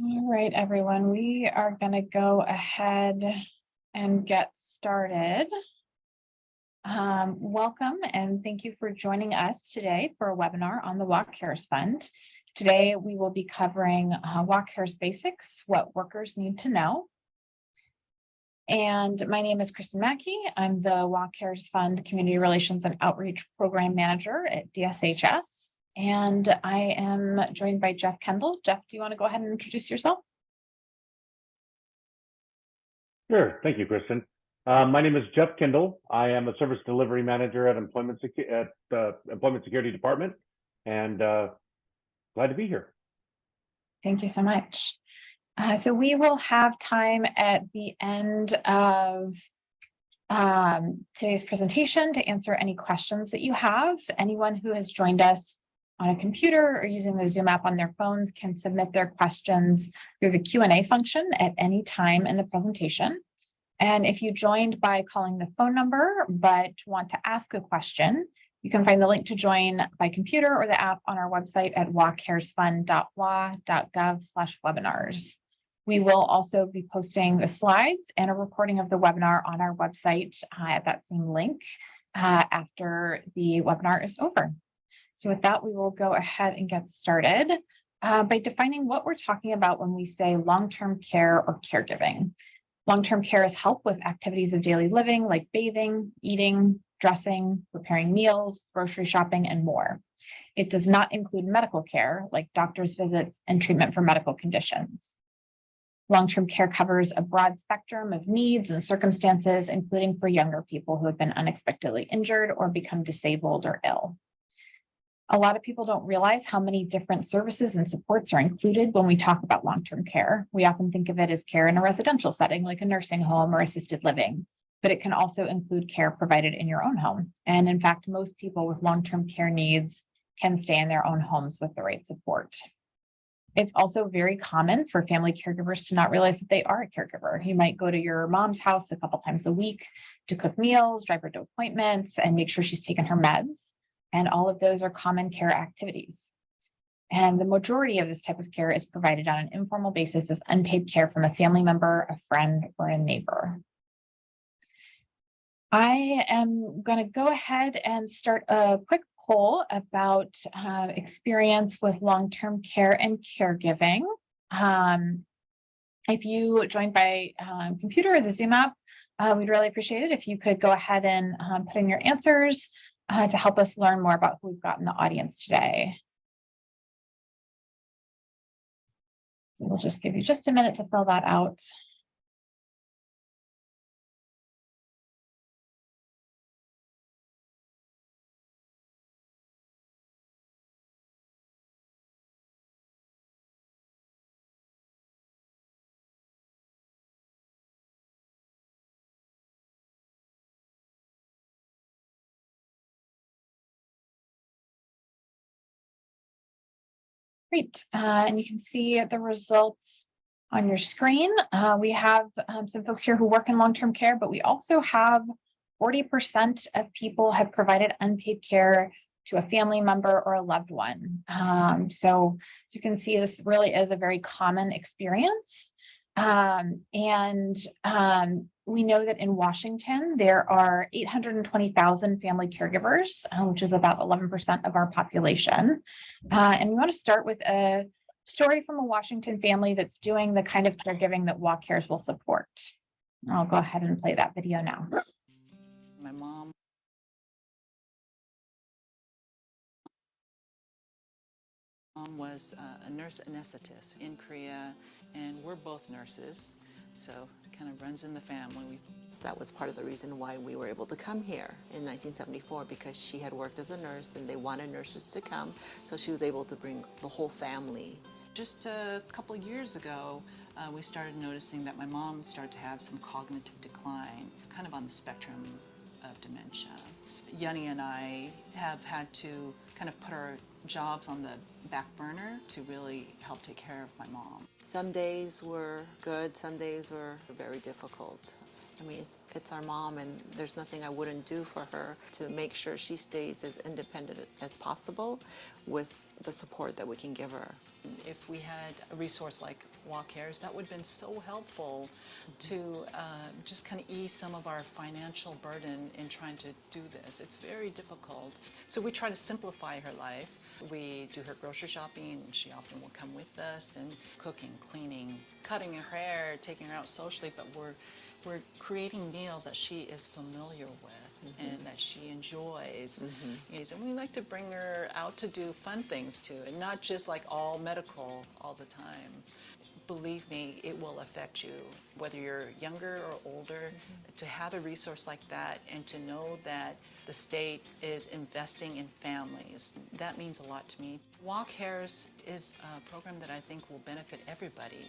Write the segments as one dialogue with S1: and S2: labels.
S1: All right, everyone, we are going to go ahead and get started. Welcome and thank you for joining us today for a webinar on the Walk Cares Fund. Today, we will be covering Walk Cares Basics, what workers need to know. And my name is Kristen Mackey. I'm the Walk Cares Fund Community Relations and Outreach Program Manager at DSHS. And I am joined by Jeff Kendall. Jeff, do you want to go ahead and introduce yourself?
S2: Sure. Thank you, Kristen. My name is Jeff Kendall. I am a service delivery manager at the Employment Security Department, and glad to be here.
S1: Thank you so much. So we will have time at the end of today's presentation to answer any questions that you have. Anyone who has joined us on a computer or using the Zoom app on their phones can submit their questions through the Q&A function at any time in the presentation. And if you joined by calling the phone number but want to ask a question, you can find the link to join by computer or the app on our website at walkcaresfund.wa.gov/webinars. We will also be posting the slides and a recording of the webinar on our website at that same link after the webinar is over. So with that, we will go ahead and get started by defining what we're talking about when we say long-term care or caregiving. Long-term care is help with activities of daily living like bathing, eating, dressing, preparing meals, grocery shopping, and more. It does not include medical care like doctor's visits and treatment for medical conditions. Long-term care covers a broad spectrum of needs and circumstances, including for younger people who have been unexpectedly injured or become disabled or ill. A lot of people don't realize how many different services and supports are included when we talk about long-term care. We often think of it as care in a residential setting, like a nursing home or assisted living, but it can also include care provided in your own home. And in fact, most people with long-term care needs can stay in their own homes with the right support. It's also very common for family caregivers to not realize that they are a caregiver. You might go to your mom's house a couple times a week to cook meals, drive her to appointments, and make sure she's taken her meds. And all of those are common care activities. And the majority of this type of care is provided on an informal basis as unpaid care from a family member, a friend, or a neighbor. I am going to go ahead and start a quick poll about experience with long-term care and caregiving. If you joined by computer or the Zoom app, we'd really appreciate it if you could go ahead and put in your answers to help us learn more about who we've got in the audience today. So we'll just give you just a minute to fill that out. Great, and you can see the results on your screen. We have some folks here who work in long-term care, but we also have 40% of people have provided unpaid care to a family member or a loved one. So as you can see, this really is a very common experience. We know that in Washington, there are 820,000 family caregivers, which is about 11% of our population. And we want to start with a story from a Washington family that's doing the kind of caregiving that Walk Cares will support. I'll go ahead and play that video now.
S3: My mom was a nurse anesthetist in Korea, and we're both nurses, so it kind of runs in the family.
S4: That was part of the reason why we were able to come here in 1974, because she had worked as a nurse and they wanted nurses to come, so she was able to bring the whole family.
S3: Just a couple of years ago, we started noticing that my mom started to have some cognitive decline, kind of on the spectrum of dementia. Yanni and I have had to kind of put our jobs on the back burner to really help take care of my mom.
S4: Some days were good, some days were very difficult. I mean, it's our mom, and there's nothing I wouldn't do for her to make sure she stays as independent as possible with the support that we can give her.
S3: If we had a resource like Walk Cares, that would have been so helpful to just kind of ease some of our financial burden in trying to do this. It's very difficult. So we try to simplify her life. We do her grocery shopping, and she often will come with us, and cooking, cleaning, cutting her hair, taking her out socially, but we're creating meals that she is familiar with and that she enjoys. And we like to bring her out to do fun things too, and not just like all medical all the time. Believe me, it will affect you, whether you're younger or older. To have a resource like that and to know that the state is investing in families, that means a lot to me. Walk Cares is a program that I think will benefit everybody.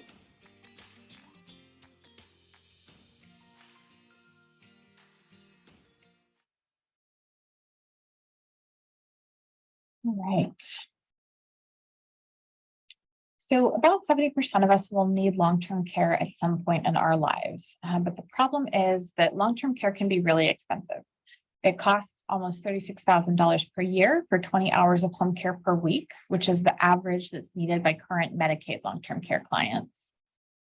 S1: Right. So about 70% of us will need long-term care at some point in our lives. But the problem is that long-term care can be really expensive. It costs almost $36,000 per year for 20 hours of home care per week, which is the average that's needed by current Medicaid long-term care clients.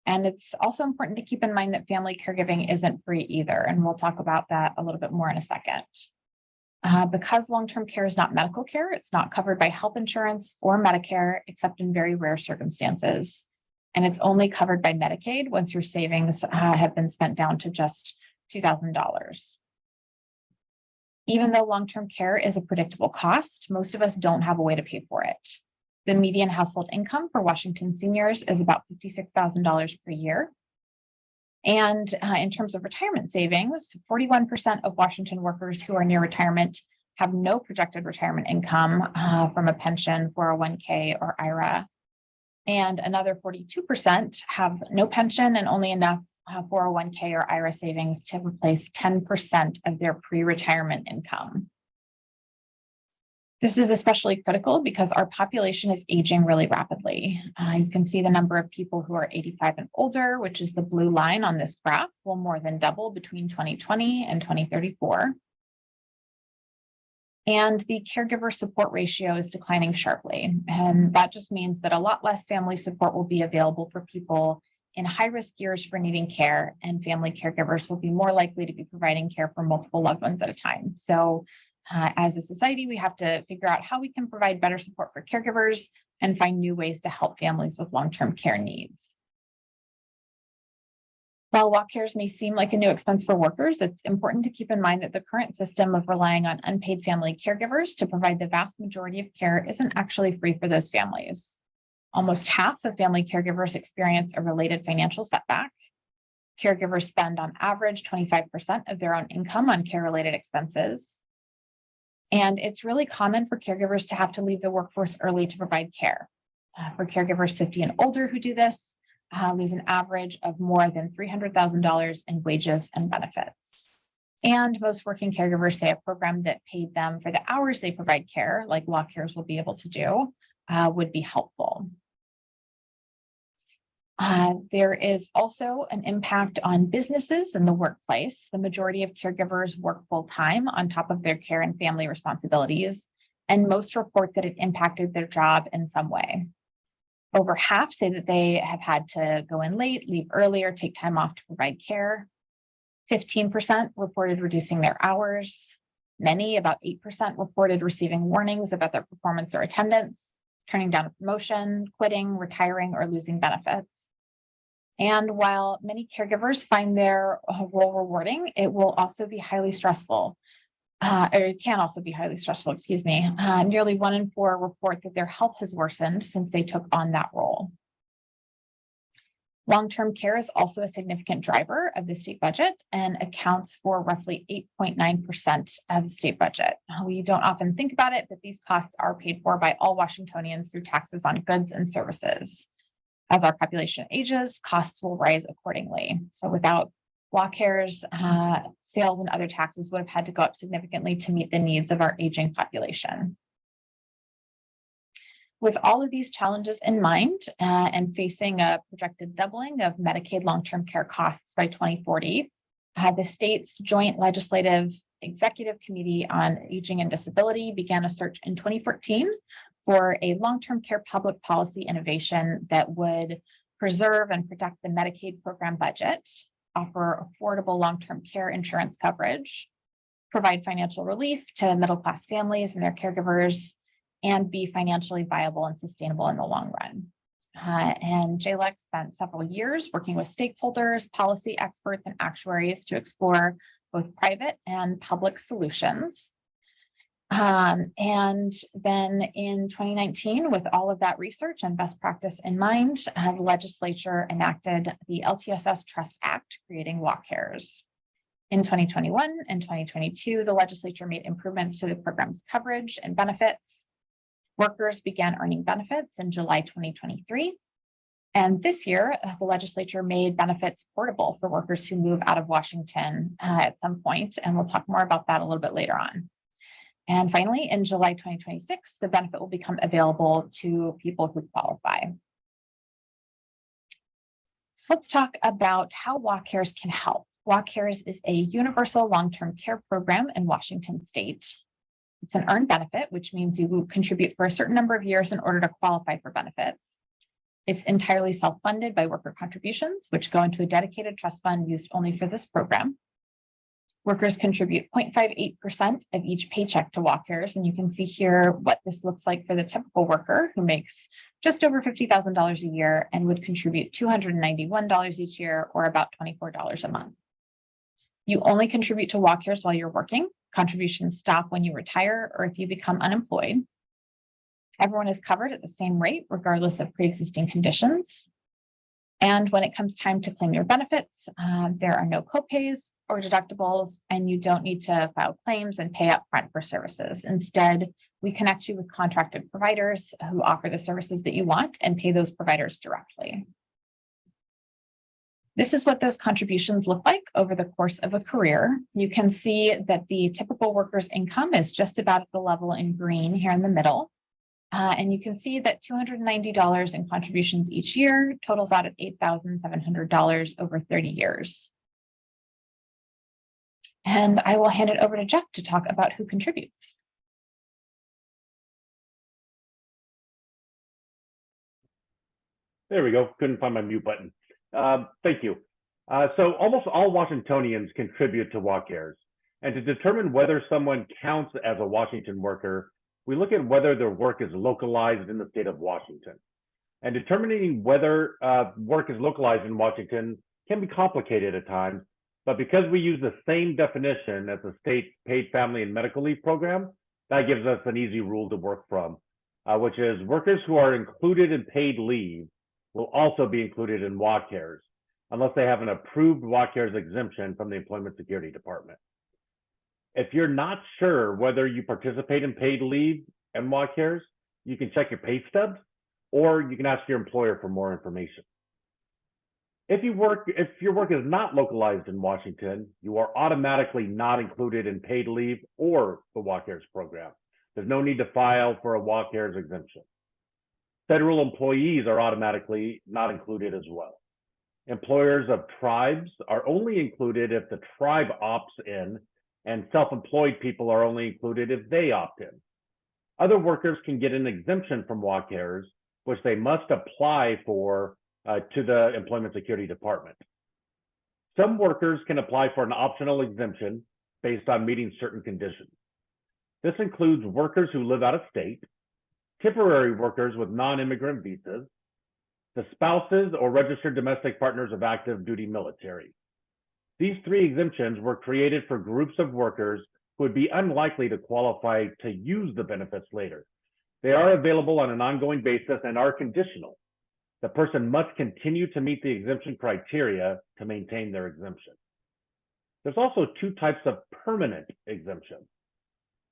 S1: And it's also important to keep in mind that family caregiving isn't free either. And we'll talk about that a little bit more in a second. Because long-term care is not medical care, it's not covered by health insurance or Medicare, except in very rare circumstances. And it's only covered by Medicaid once your savings have been spent down to just $2,000. Even though long-term care is a predictable cost, most of us don't have a way to pay for it. The median household income for Washington seniors is about $56,000 per year. And in terms of retirement savings, 41% of Washington workers who are near retirement have no projected retirement income from a pension, 401k, or IRA. And another 42% have no pension and only enough 401k or IRA savings to replace 10% of their pre-retirement income. This is especially critical because our population is aging really rapidly. You can see the number of people who are 85 and older, which is the blue line on this graph, will more than double between 2020 and 2034. And the caregiver support ratio is declining sharply. And that just means that a lot less family support will be available for people in high-risk years for needing care, and family caregivers will be more likely to be providing care for multiple loved ones at a time. So as a society, we have to figure out how we can provide better support for caregivers and find new ways to help families with long-term care needs. While Walk Cares may seem like a new expense for workers, it's important to keep in mind that the current system of relying on unpaid family caregivers to provide the vast majority of care isn't actually free for those families. Almost half of family caregivers experience a related financial setback. Caregivers spend on average 25% of their own income on care-related expenses. And it's really common for caregivers to have to leave the workforce early to provide care. For caregivers 50 and older who do this, lose an average of more than $300,000 in wages and benefits. And most working caregivers say a program that paid them for the hours they provide care, like Walk Cares will be able to do, would be helpful. There is also an impact on businesses and the workplace. The majority of caregivers work full-time on top of their care and family responsibilities, and most report that it impacted their job in some way. Over half say that they have had to go in late, leave early, or take time off to provide care. 15% reported reducing their hours. Many, about 8%, reported receiving warnings about their performance or attendance, turning down a promotion, quitting, retiring, or losing benefits. And while many caregivers find their role rewarding, it will also be highly stressful, or it can also be highly stressful, excuse me. Nearly 1 in 4 report that their health has worsened since they took on that role. Long-term care is also a significant driver of the state budget and accounts for roughly 8.9% of the state budget. We don't often think about it, but these costs are paid for by all Washingtonians through taxes on goods and services. As our population ages, costs will rise accordingly. So without Walk Cares, sales and other taxes would have had to go up significantly to meet the needs of our aging population. With all of these challenges in mind, and facing a projected doubling of Medicaid long-term care costs by 2040, The state's Joint Legislative Executive Committee on Aging and Disability began a search in 2014 for a long-term care public policy innovation that would preserve and protect the Medicaid program budget, offer affordable long-term care insurance coverage, provide financial relief to middle-class families and their caregivers, and be financially viable and sustainable in the long run. And JLEC spent several years working with stakeholders, policy experts, and actuaries to explore both private and public solutions. And then in 2019, with all of that research and best practice in mind, the legislature enacted the LTSS Trust Act, creating walk cares. In 2021 and 2022, the legislature made improvements to the program's coverage and benefits. Workers began earning benefits in July 2023. And this year, the legislature made benefits portable for workers who move out of Washington at some point, and we'll talk more about that a little bit later on. And finally, in July 2026, the benefit will become available to people who qualify. So let's talk about how walk cares can help. Walk cares is a universal long-term care program in Washington state. It's an earned benefit, which means you contribute for a certain number of years in order to qualify for benefits. It's entirely self-funded by worker contributions, which go into a dedicated trust fund used only for this program. Workers contribute 0.58% of each paycheck to walk cares, and you can see here what this looks like for the typical worker who makes just over $50,000 a year and would contribute $291 each year, or about $24 a month. You only contribute to walk cares while you're working. Contributions stop when you retire or if you become unemployed. Everyone is covered at the same rate, regardless of pre-existing conditions. And when it comes time to claim your benefits, there are no copays or deductibles, and you don't need to file claims and pay up front for services. Instead, we connect you with contracted providers who offer the services that you want and pay those providers directly. This is what those contributions look like over the course of a career. You can see that the typical worker's income is just about at the level in green here in the middle. And you can see that $290 in contributions each year totals out at $8,700 over 30 years. And I will hand it over to Jeff to talk about who contributes.
S2: There we go. Couldn't find my mute button. Thank you. So almost all Washingtonians contribute to walk cares. And to determine whether someone counts as a Washington worker, we look at whether their work is localized in the state of Washington. And determining whether work is localized in Washington can be complicated at times, but because we use the same definition as the state paid family and medical leave program, that gives us an easy rule to work from, which is workers who are included in paid leave will also be included in walk cares, unless they have an approved walk cares exemption from the Employment Security Department. If you're not sure whether you participate in paid leave and walk cares, you can check your pay stubs, or you can ask your employer for more information. If your work is not localized in Washington, you are automatically not included in paid leave or the walk cares program. There's no need to file for a walk cares exemption. Federal employees are automatically not included as well. Employers of tribes are only included if the tribe opts in, and self-employed people are only included if they opt in. Other workers can get an exemption from walk cares, which they must apply for to the Employment Security Department. Some workers can apply for an optional exemption based on meeting certain conditions. This includes workers who live out of state, temporary workers with non-immigrant visas, the spouses or registered domestic partners of active duty military. These three exemptions were created for groups of workers who would be unlikely to qualify to use the benefits later. They are available on an ongoing basis and are conditional. The person must continue to meet the exemption criteria to maintain their exemption. There's also two types of permanent exemptions.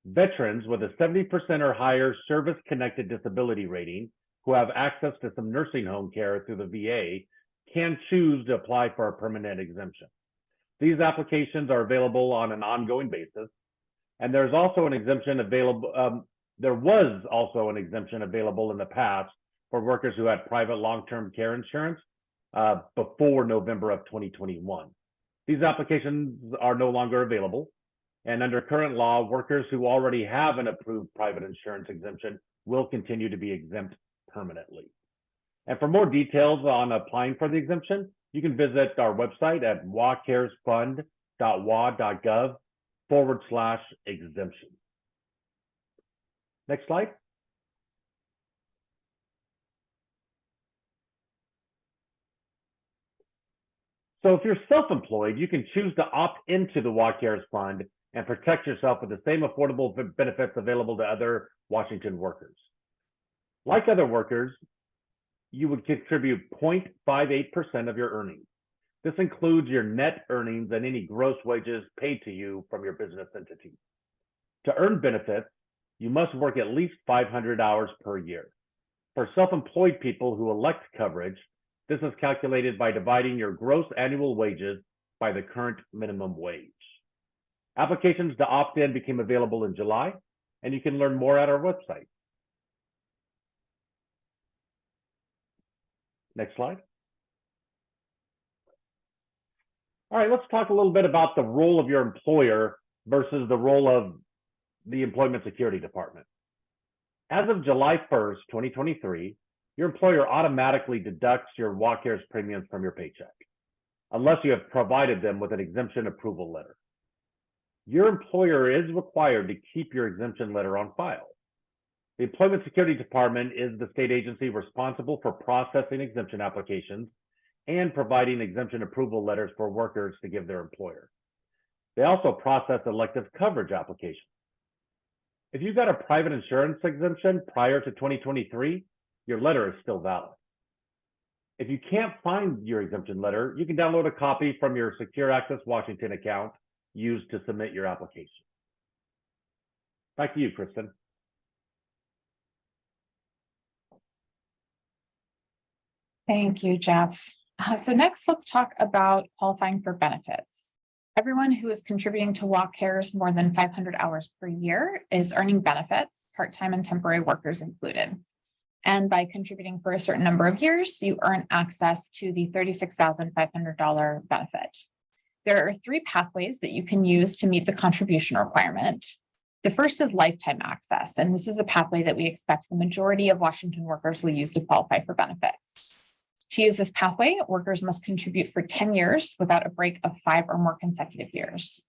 S2: Veterans with a 70% or higher service-connected disability rating who have access to some nursing home care through the VA can choose to apply for a permanent exemption. These applications are available on an ongoing basis, and there's also an exemption available. There was also an exemption available in the past for workers who had private long-term care insurance before November of 2021. These applications are no longer available. And under current law, workers who already have an approved private insurance exemption will continue to be exempt permanently. And for more details on applying for the exemption, you can visit our website at wacaresfund.wa.gov/exemption. Next slide. So if you're self-employed, you can choose to opt into the WaCares Fund and protect yourself with the same affordable benefits available to other Washington workers. Like other workers, you would contribute 0.58% of your earnings. This includes your net earnings and any gross wages paid to you from your business entity. To earn benefits, you must work at least 500 hours per year. For self-employed people who elect coverage, this is calculated by dividing your gross annual wages by the current minimum wage. Applications to opt in became available in July, and you can learn more at our website. Next slide. All right, let's talk a little bit about the role of your employer versus the role of the Employment Security Department. As of July 1st, 2023, your employer automatically deducts your WaCares premiums from your paycheck, unless you have provided them with an exemption approval letter. Your employer is required to keep your exemption letter on file. The Employment Security Department is the state agency responsible for processing exemption applications and providing exemption approval letters for workers to give their employer. They also process elective coverage applications. If you got a private insurance exemption prior to 2023, your letter is still valid. If you can't find your exemption letter, you can download a copy from your Secure Access Washington account used to submit your application. Back to you, Kristen.
S1: Thank you, Jeff. So next, let's talk about qualifying for benefits. Everyone who is contributing to WaCares more than 500 hours per year is earning benefits, part-time and temporary workers included. And by contributing for a certain number of years, you earn access to the $36,500 benefit. There are 3 pathways that you can use to meet the contribution requirement. The first is lifetime access, and this is a pathway that we expect the majority of Washington workers will use to qualify for benefits. To use this pathway, workers must contribute for 10 years without a break of 5 or more consecutive years.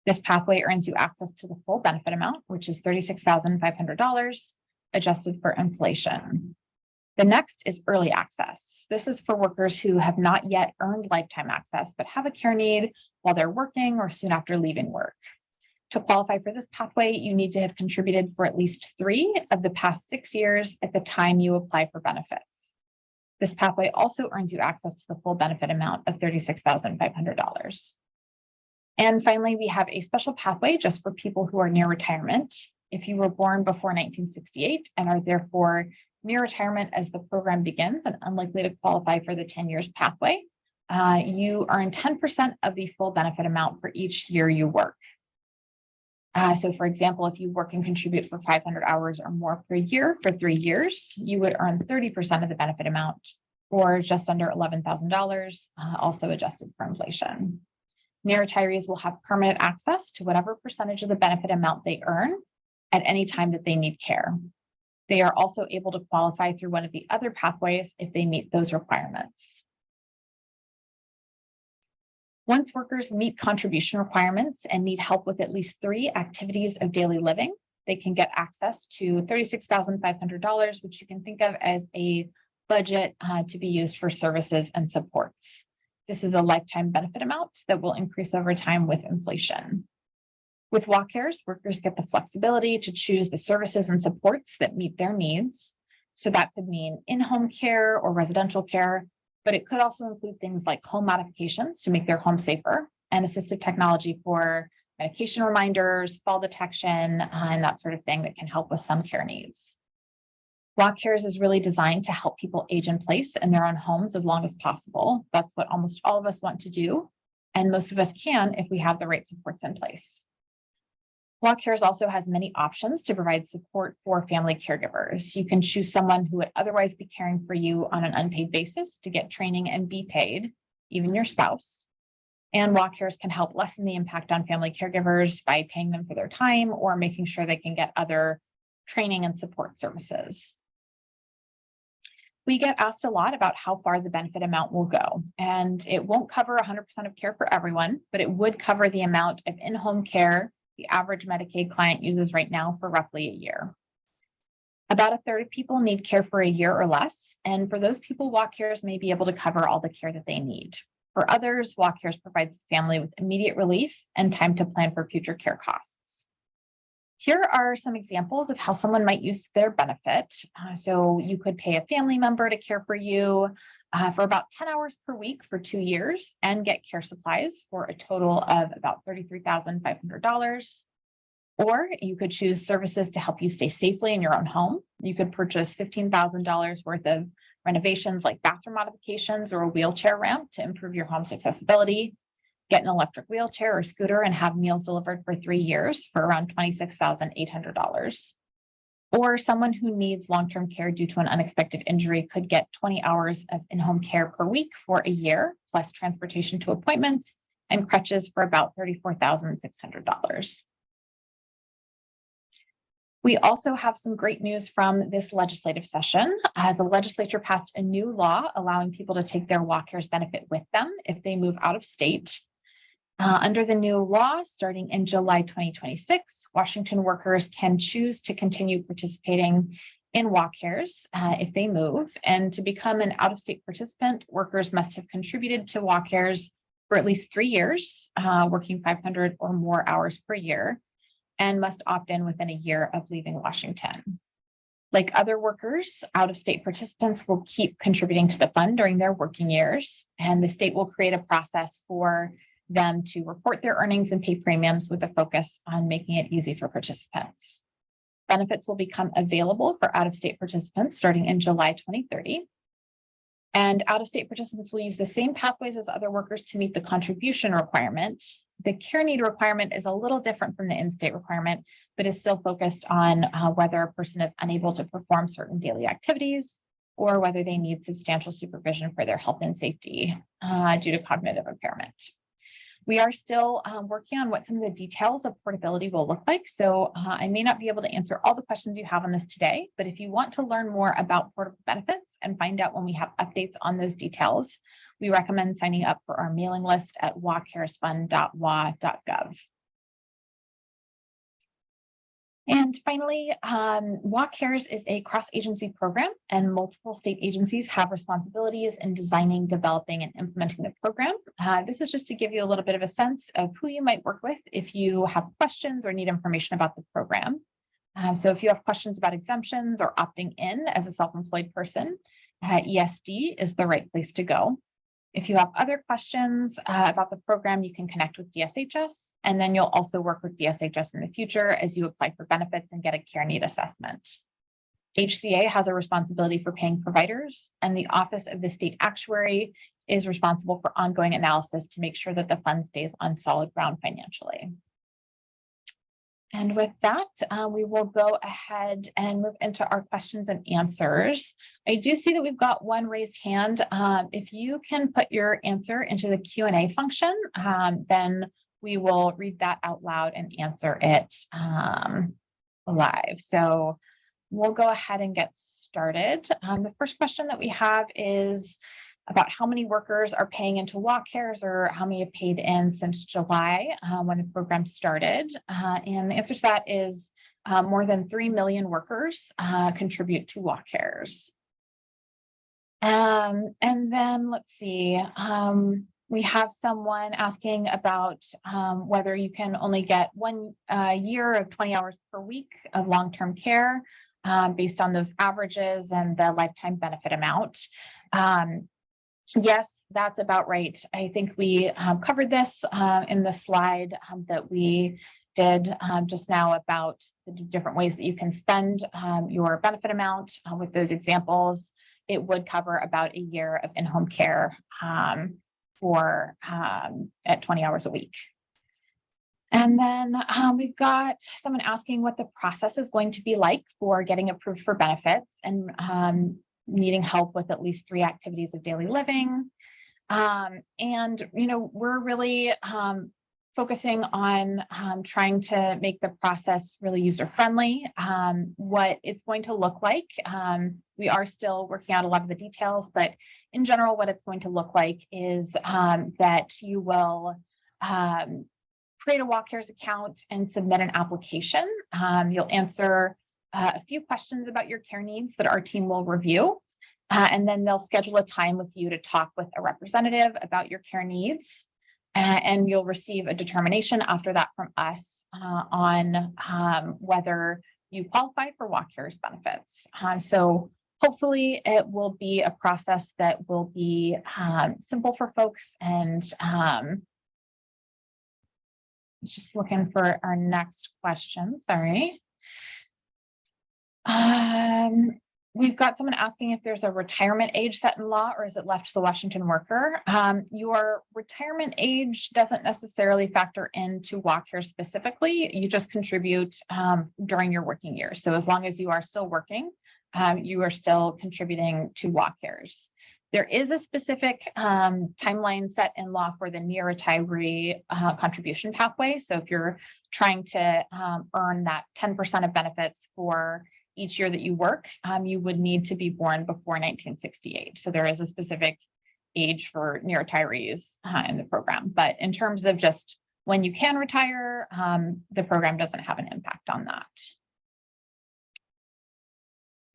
S1: This pathway earns you access to the full benefit amount, which is $36,500, adjusted for inflation. The next is early access. This is for workers who have not yet earned lifetime access, but have a care need while they're working or soon after leaving work. To qualify for this pathway, you need to have contributed for at least 3 of the past 6 years at the time you apply for benefits. This pathway also earns you access to the full benefit amount of $36,500. And finally, we have a special pathway just for people who are near retirement. If you were born before 1968 and are therefore near retirement as the program begins and unlikely to qualify for the 10 years pathway, you earn 10% of the full benefit amount for each year you work. So for example, if you work and contribute for 500 hours or more per year for 3 years, you would earn 30% of the benefit amount, or just under $11,000, also adjusted for inflation. Near retirees will have permanent access to whatever percentage of the benefit amount they earn at any time that they need care. They are also able to qualify through one of the other pathways if they meet those requirements. Once workers meet contribution requirements and need help with at least 3 activities of daily living, they can get access to $36,500, which you can think of as a budget to be used for services and supports. This is a lifetime benefit amount that will increase over time with inflation. With WaCares, workers get the flexibility to choose the services and supports that meet their needs. So that could mean in-home care or residential care, but it could also include things like home modifications to make their home safer and assistive technology for medication reminders, fall detection, and that sort of thing that can help with some care needs. WaCares is really designed to help people age in place in their own homes as long as possible. That's what almost all of us want to do, and most of us can if we have the right supports in place. WaCares also has many options to provide support for family caregivers. You can choose someone who would otherwise be caring for you on an unpaid basis to get training and be paid, even your spouse. And walk cares can help lessen the impact on family caregivers by paying them for their time or making sure they can get other training and support services. We get asked a lot about how far the benefit amount will go, and it won't cover 100% of care for everyone, but it would cover the amount of in-home care the average Medicaid client uses right now for roughly a year. About a third of people need care for a year or less, and for those people, walk cares may be able to cover all the care that they need. For others, walk cares provides the family with immediate relief and time to plan for future care costs. Here are some examples of how someone might use their benefit. So you could pay a family member to care for you for about 10 hours per week for 2 years and get care supplies for a total of about $33,500. Or you could choose services to help you stay safely in your own home. You could purchase $15,000 worth of renovations like bathroom modifications or a wheelchair ramp to improve your home's accessibility, get an electric wheelchair or scooter and have meals delivered for 3 years for around $26,800. Or someone who needs long-term care due to an unexpected injury could get 20 hours of in-home care per week for a year, plus transportation to appointments and crutches for about $34,600. We also have some great news from this legislative session. The legislature passed a new law allowing people to take their walk cares benefit with them if they move out of state. Under the new law, starting in July 2026, Washington workers can choose to continue participating in walk cares if they move. And to become an out-of-state participant, workers must have contributed to walk cares for at least 3 years, working 500 or more hours per year, and must opt in within a year of leaving Washington. Like other workers, out-of-state participants will keep contributing to the fund during their working years, and the state will create a process for them to report their earnings and pay premiums with a focus on making it easy for participants. Benefits will become available for out-of-state participants starting in July 2030. And out-of-state participants will use the same pathways as other workers to meet the contribution requirement. The care need requirement is a little different from the in-state requirement, but is still focused on whether a person is unable to perform certain daily activities or whether they need substantial supervision for their health and safety due to cognitive impairment. We are still working on what some of the details of portability will look like. So I may not be able to answer all the questions you have on this today, but if you want to learn more about portable benefits and find out when we have updates on those details, we recommend signing up for our mailing list at wcaresfund.wa.gov. And finally, Walk Cares is a cross-agency program, and multiple state agencies have responsibilities in designing, developing, and implementing the program. This is just to give you a little bit of a sense of who you might work with if you have questions or need information about the program. So if you have questions about exemptions or opting in as a self-employed person, ESD is the right place to go. If you have other questions about the program, you can connect with DSHS, and then you'll also work with DSHS in the future as you apply for benefits and get a care need assessment. HCA has a responsibility for paying providers, and the Office of the State Actuary is responsible for ongoing analysis to make sure that the fund stays on solid ground financially. And with that, we will go ahead and move into our questions and answers. I do see that we've got one raised hand. If you can put your answer into the Q&A function, then we will read that out loud and answer it live. So we'll go ahead and get started. The first question that we have is about how many workers are paying into Walk Cares, or how many have paid in since July when the program started. And the answer to that is more than 3 million workers contribute to Walk Cares. And then let's see, we have someone asking about whether you can only get 1 year of 20 hours per week of long-term care based on those averages and the lifetime benefit amount. Yes, that's about right. I think we covered this in the slide that we did just now about the different ways that you can spend your benefit amount with those examples. It would cover about a year of in-home care for at 20 hours a week. And then we've got someone asking what the process is going to be like for getting approved for benefits and needing help with at least 3 activities of daily living. And, we're really focusing on trying to make the process really user-friendly. What it's going to look like, we are still working out a lot of the details, but in general, what it's going to look like is that you will create a WalkCares account and submit an application. You'll answer a few questions about your care needs that our team will review. And then they'll schedule a time with you to talk with a representative about your care needs. And you'll receive a determination after that from us on whether you qualify for WalkCares benefits. So hopefully it will be a process that will be simple for folks. And just looking for our next question, sorry. We've got someone asking if there's a retirement age set in law or is it left to the Washington worker? Your retirement age doesn't necessarily factor into WalkCares specifically. You just contribute during your working years. So as long as you are still working, you are still contributing to WalkCares. There is a specific timeline set in law for the near retiree contribution pathway. So if you're trying to earn that 10% of benefits for each year that you work, you would need to be born before 1968. So there is a specific age for near retirees in the program. But in terms of just when you can retire, the program doesn't have an impact on that.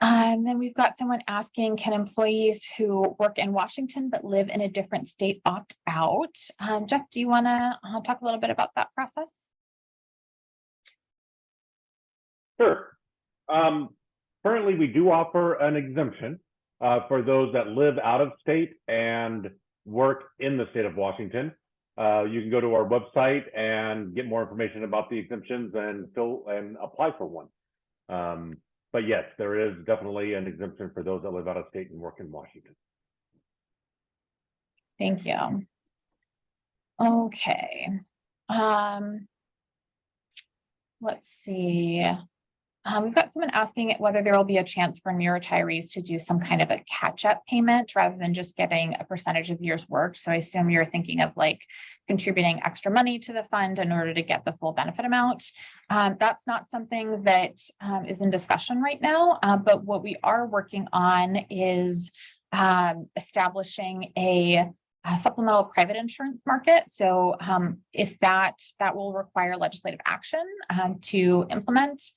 S1: And then we've got someone asking, can employees who work in Washington but live in a different state opt out? Jeff, do you want to talk a little bit about that process?
S2: Sure. Currently, we do offer an exemption for those that live out of state and work in the state of Washington. You can go to our website and get more information about the exemptions and apply for one. But yes, there is definitely an exemption for those that live out of state and work in Washington.
S1: Thank you. Okay. Let's see. We've got someone asking whether there will be a chance for near retirees to do some kind of a catch-up payment rather than just getting a percentage of years worked. So I assume you're thinking of like contributing extra money to the fund in order to get the full benefit amount. That's not something that is in discussion right now, but what we are working on is establishing a supplemental private insurance market. So if that will require legislative action to implement.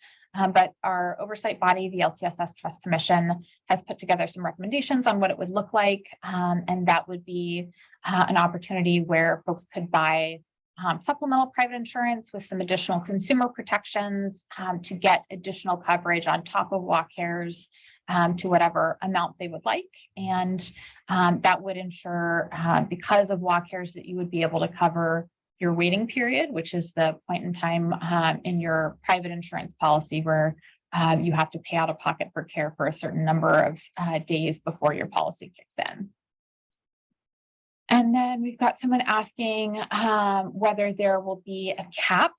S1: But our oversight body, the LTSS Trust Commission, has put together some recommendations on what it would look like. And that would be an opportunity where folks could buy supplemental private insurance with some additional consumer protections to get additional coverage on top of WalkCares to whatever amount they would like. And that would ensure, because of WalkCares, that you would be able to cover your waiting period, which is the point in time in your private insurance policy where you have to pay out of pocket for care for a certain number of days before your policy kicks in. And then we've got someone asking whether there will be a cap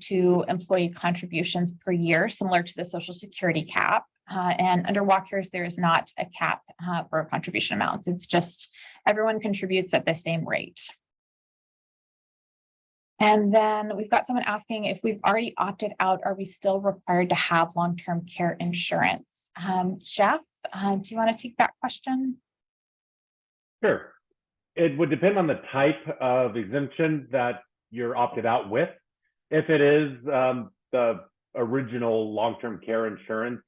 S1: to employee contributions per year, similar to the Social Security cap. And under WalkCares, there is not a cap for contribution amounts. It's just everyone contributes at the same rate. And then we've got someone asking if we've already opted out, are we still required to have long-term care insurance? Jeff, do you want to take that question?
S2: Sure. It would depend on the type of exemption that you're opted out with. If it is the original long-term care insurance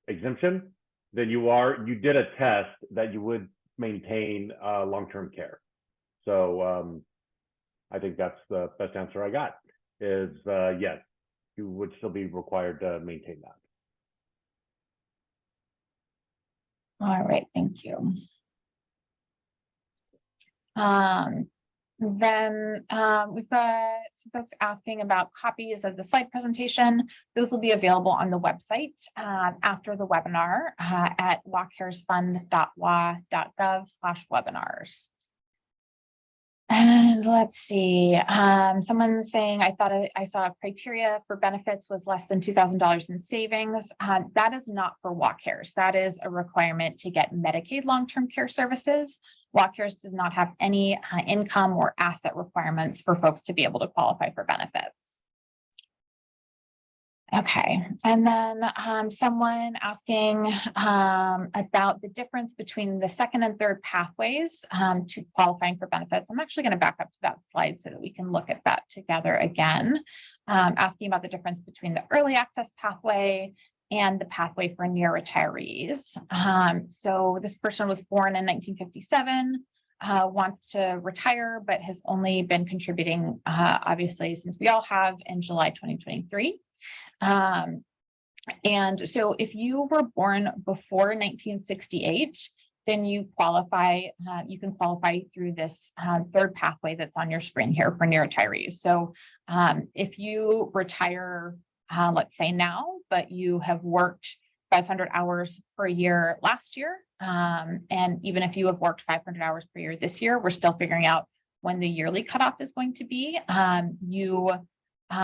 S2: exemption, then you did a test that you would maintain long-term care. So I think that's the best answer I got is yes, you would still be required to maintain that.
S1: All right, thank you. Then we've got some folks asking about copies of the slide presentation. Those will be available on the website after the webinar at walkcaresfund.wa.gov/webinars. And let's see, someone's saying, I saw criteria for benefits was less than $2,000 in savings. That is not for walk cares. That is a requirement to get Medicaid long-term care services. Walk cares does not have any income or asset requirements for folks to be able to qualify for benefits. Okay, and then someone asking about the difference between the second and third pathways to qualifying for benefits. I'm actually going to back up to that slide so that we can look at that together again. Asking about the difference between the early access pathway and the pathway for near retirees. So this person was born in 1957. Wants to retire, but has only been contributing, obviously, since we all have in July 2023. And so if you were born before 1968, then you qualify, you can qualify through this third pathway that's on your screen here for near retirees. So if you retire, let's say now, but you have worked 500 hours per year last year, and even if you have worked 500 hours per year this year, we're still figuring out when the yearly cutoff is going to be. You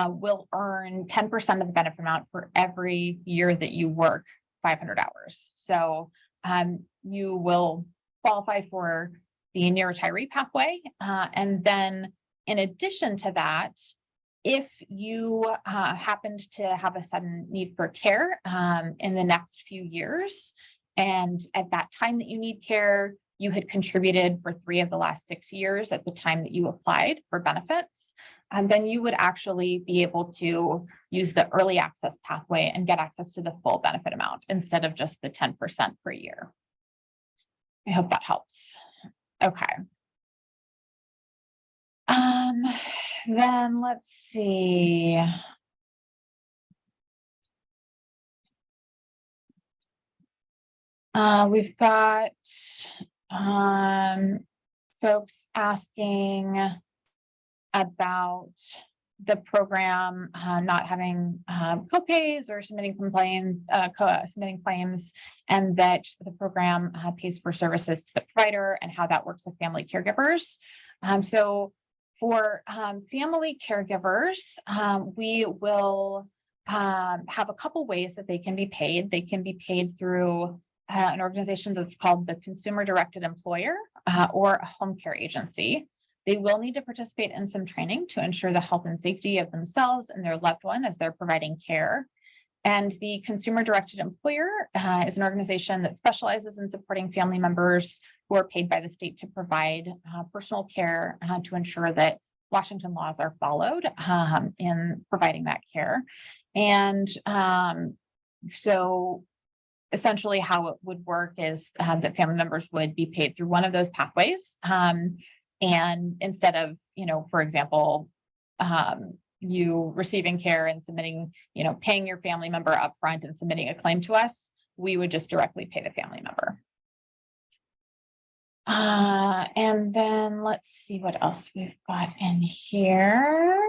S1: will earn 10% of the benefit amount for every year that you work 500 hours. So you will qualify for the near retiree pathway. And then in addition to that, if you happened to have a sudden need for care in the next few years, and at that time that you need care, you had contributed for 3 of the last 6 years at the time that you applied for benefits, then you would actually be able to use the early access pathway and get access to the full benefit amount instead of just the 10% per year. I hope that helps. Okay. Then let's see. We've got folks asking about the program not having copays or submitting complaints, submitting claims, and that the program pays for services to the provider and how that works with family caregivers. So for family caregivers, we will have a couple ways that they can be paid. They can be paid through an organization that's called the Consumer Directed Employer or a home care agency. They will need to participate in some training to ensure the health and safety of themselves and their loved one as they're providing care. And the Consumer Directed Employer is an organization that specializes in supporting family members who are paid by the state to provide personal care to ensure that Washington laws are followed in providing that care. And so essentially how it would work is that family members would be paid through one of those pathways. And instead of, for example, you receiving care and submitting, paying your family member upfront and submitting a claim to us, we would just directly pay the family member. And then let's see what else we've got in here.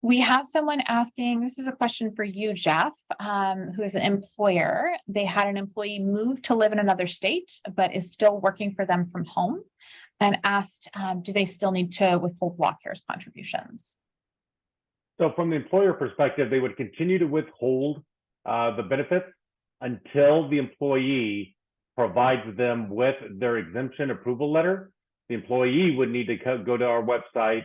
S1: We have someone asking, this is a question for you, Jeff, who is an employer. They had an employee move to live in another state, but is still working for them from home, and asked, do they still need to withhold walk cares contributions?
S2: So from the employer perspective, they would continue to withhold the benefits until the employee provides them with their exemption approval letter. The employee would need to go to our website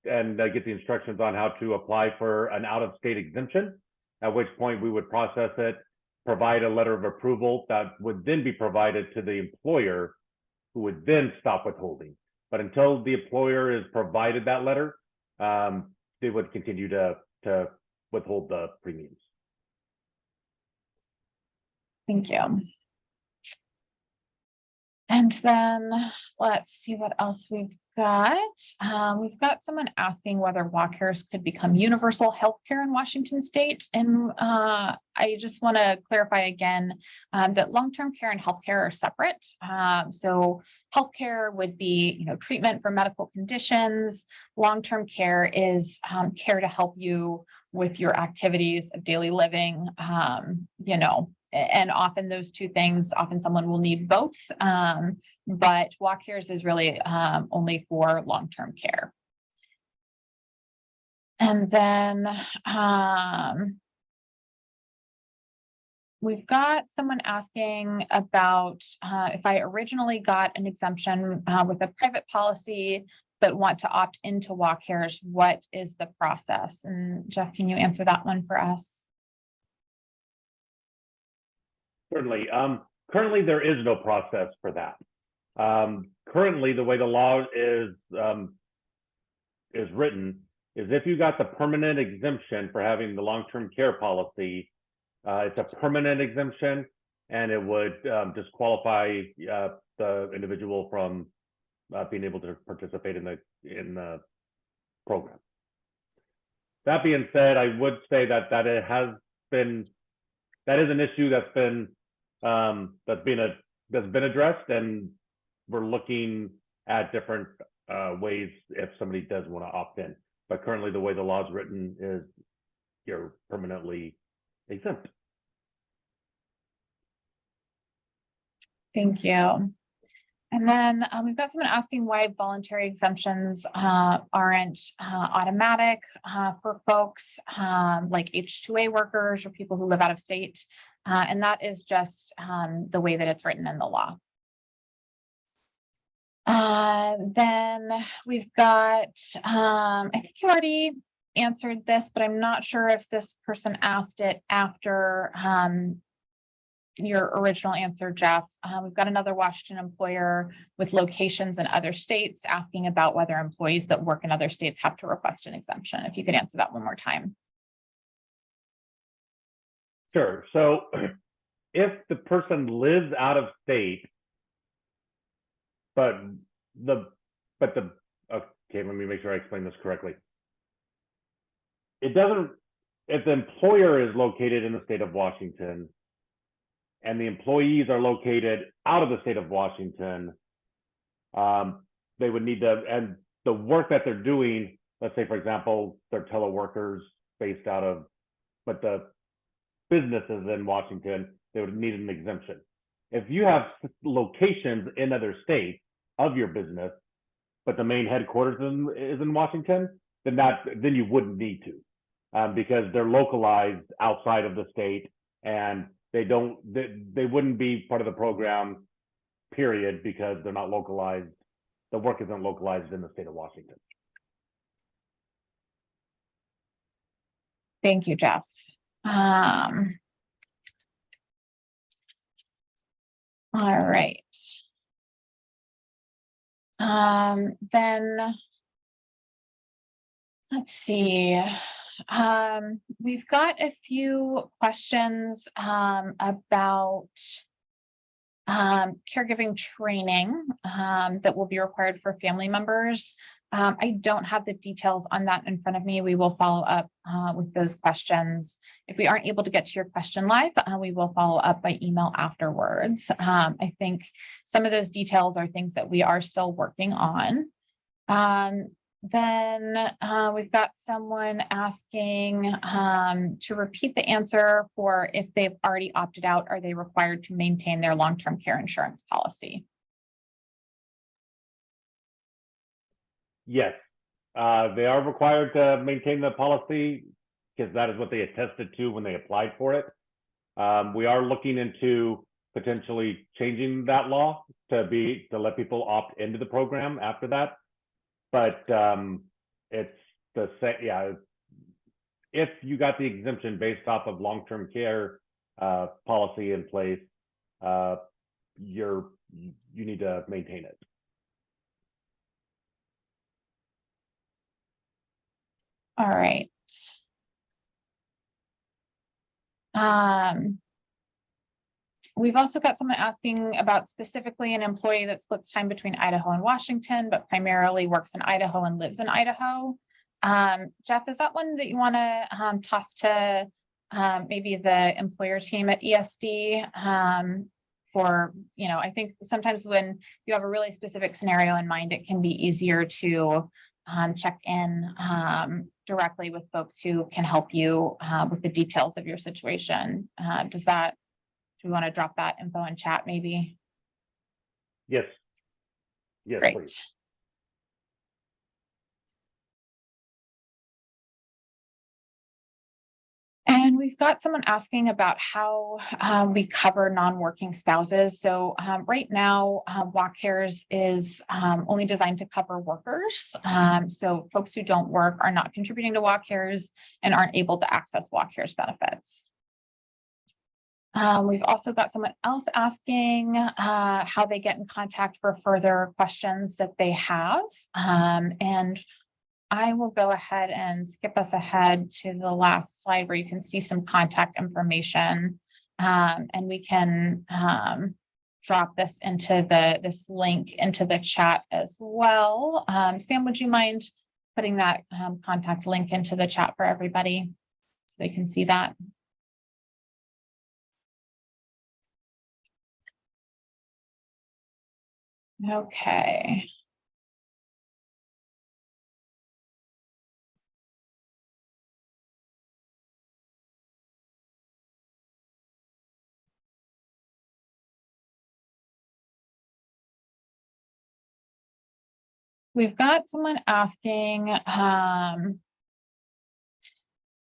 S2: and get the instructions on how to apply for an out-of-state exemption, at which point we would process it, provide a letter of approval that would then be provided to the employer, who would then stop withholding. But until the employer is provided that letter, they would continue to withhold the premiums.
S1: Thank you. And then let's see what else we've got. We've got someone asking whether walk cares could become universal healthcare in Washington state. And I just want to clarify again that long-term care and healthcare are separate. So healthcare would be, treatment for medical conditions. Long-term care is care to help you with your activities of daily living, and often those two things, often someone will need both. But walk cares is really only for long-term care. And then we've got someone asking about if I originally got an exemption with a private policy, but want to opt into walk cares, what is the process? And Jeff, can you answer that one for us?
S2: Certainly. Currently, there is no process for that. Currently, the way the law is written is if you got the permanent exemption for having the long-term care policy, it's a permanent exemption, and it would disqualify the individual from being able to participate in the program. That being said, I would say that that is an issue that's been addressed, and we're looking at different ways if somebody does want to opt in. But currently, the way the law is written is you're permanently exempt.
S1: Thank you. And then we've got someone asking why voluntary exemptions aren't automatic for folks like H-2A workers or people who live out of state. And that is just the way that it's written in the law. Then we've got, I think you already answered this, but I'm not sure if this person asked it after your original answer, Jeff. We've got another Washington employer with locations in other states asking about whether employees that work in other states have to request an exemption. If you could answer that one more time.
S2: Sure. So if the person lives out of state, okay, let me make sure I explain this correctly. It doesn't, if the employer is located in the state of Washington and the employees are located out of the state of Washington, they would need to, and the work that they're doing, let's say, for example, they're teleworkers based out of, but the business is in Washington, they would need an exemption. If you have locations in other states of your business, but the main headquarters is in Washington, then you wouldn't need to, because they're localized outside of the state, and they wouldn't be part of the program, period, because they're not localized. The work isn't localized in the state of Washington.
S1: Thank you, Jeff. All right. Then let's see. We've got a few questions about caregiving training that will be required for family members. I don't have the details on that in front of me. We will follow up with those questions. If we aren't able to get to your question live, we will follow up by email afterwards. I think some of those details are things that we are still working on. Then we've got someone asking to repeat the answer for if they've already opted out, are they required to maintain their long-term care insurance policy?
S2: Yes, they are required to maintain the policy because that is what they attested to when they applied for it. We are looking into potentially changing that law to let people opt into the program after that. But it's the same, yeah. If you got the exemption based off of long-term care policy in place, you need to maintain it.
S1: All right. We've also got someone asking about specifically an employee that splits time between Idaho and Washington, but primarily works in Idaho and lives in Idaho. Jeff, is that one that you want to toss to maybe the employer team at ESD? For, I think sometimes when you have a really specific scenario in mind, it can be easier to check in directly with folks who can help you with the details of your situation. Does that Do we want to drop that info in chat maybe?
S2: Yes. Yes,
S1: Great.
S2: please.
S1: And we've got someone asking about how we cover non-working spouses. So right now, Walk Cares is only designed to cover workers. So folks who don't work are not contributing to Walk Cares and aren't able to access Walk Cares benefits. We've also got someone else asking how they get in contact for further questions that they have. And I will go ahead and skip us ahead to the last slide where you can see some contact information. And we can drop this into this link into the chat as well. Sam, would you mind putting that contact link into the chat for everybody so they can see that? Okay. We've got someone asking,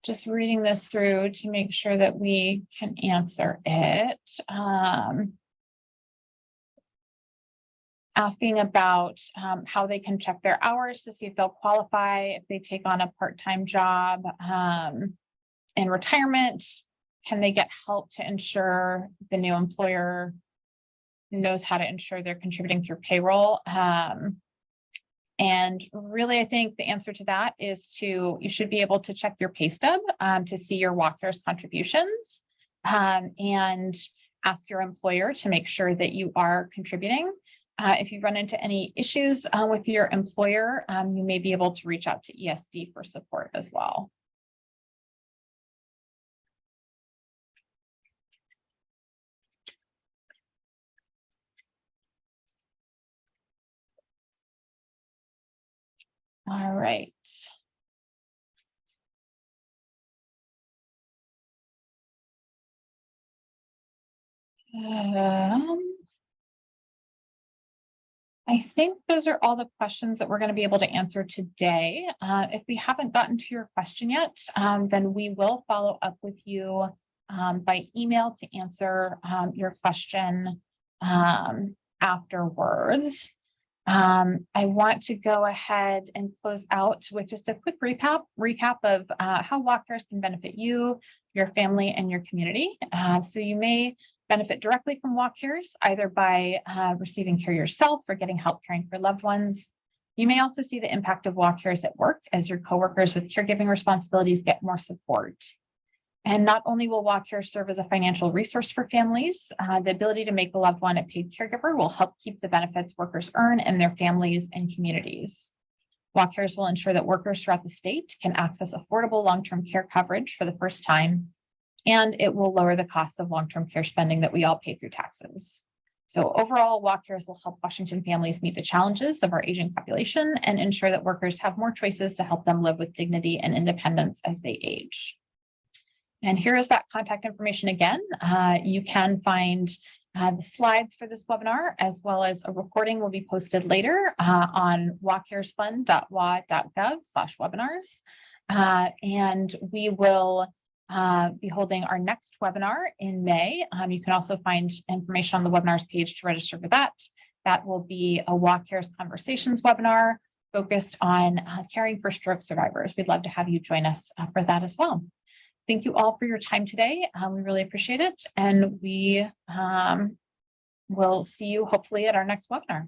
S1: just reading this through to make sure that we can answer it. Asking about how they can check their hours to see if they'll qualify if they take on a part-time job in retirement. Can they get help to ensure the new employer knows how to ensure they're contributing through payroll? And really, I think the answer to that is you should be able to check your pay stub to see your Walk Cares contributions and ask your employer to make sure that you are contributing. If you run into any issues with your employer, you may be able to reach out to ESD for support as well. All right. I think those are all the questions that we're going to be able to answer today. If we haven't gotten to your question yet, then we will follow up with you by email to answer your question afterwards. I want to go ahead and close out with just a quick recap of how Walk Cares can benefit you, your family, and your community. So you may benefit directly from Walk Cares, either by receiving care yourself or getting help caring for loved ones. You may also see the impact of Walk Cares at work as your coworkers with caregiving responsibilities get more support. And not only will Walk Cares serve as a financial resource for families, the ability to make a loved one a paid caregiver will help keep the benefits workers earn in their families and communities. Walk Cares will ensure that workers throughout the state can access affordable long-term care coverage for the first time, and it will lower the costs of long-term care spending that we all pay through taxes. So overall, Walk Cares will help Washington families meet the challenges of our aging population and ensure that workers have more choices to help them live with dignity and independence as they age. And here is that contact information again. You can find the slides for this webinar, as well as a recording will be posted later on walkcaresfund.wa.gov/webinars. And we will be holding our next webinar in May. You can also find information on the webinars page to register for that. That will be a Walk Cares Conversations webinar focused on caring for stroke survivors. We'd love to have you join us for that as well. Thank you all for your time today. We really appreciate it. And we will see you hopefully at our next webinar.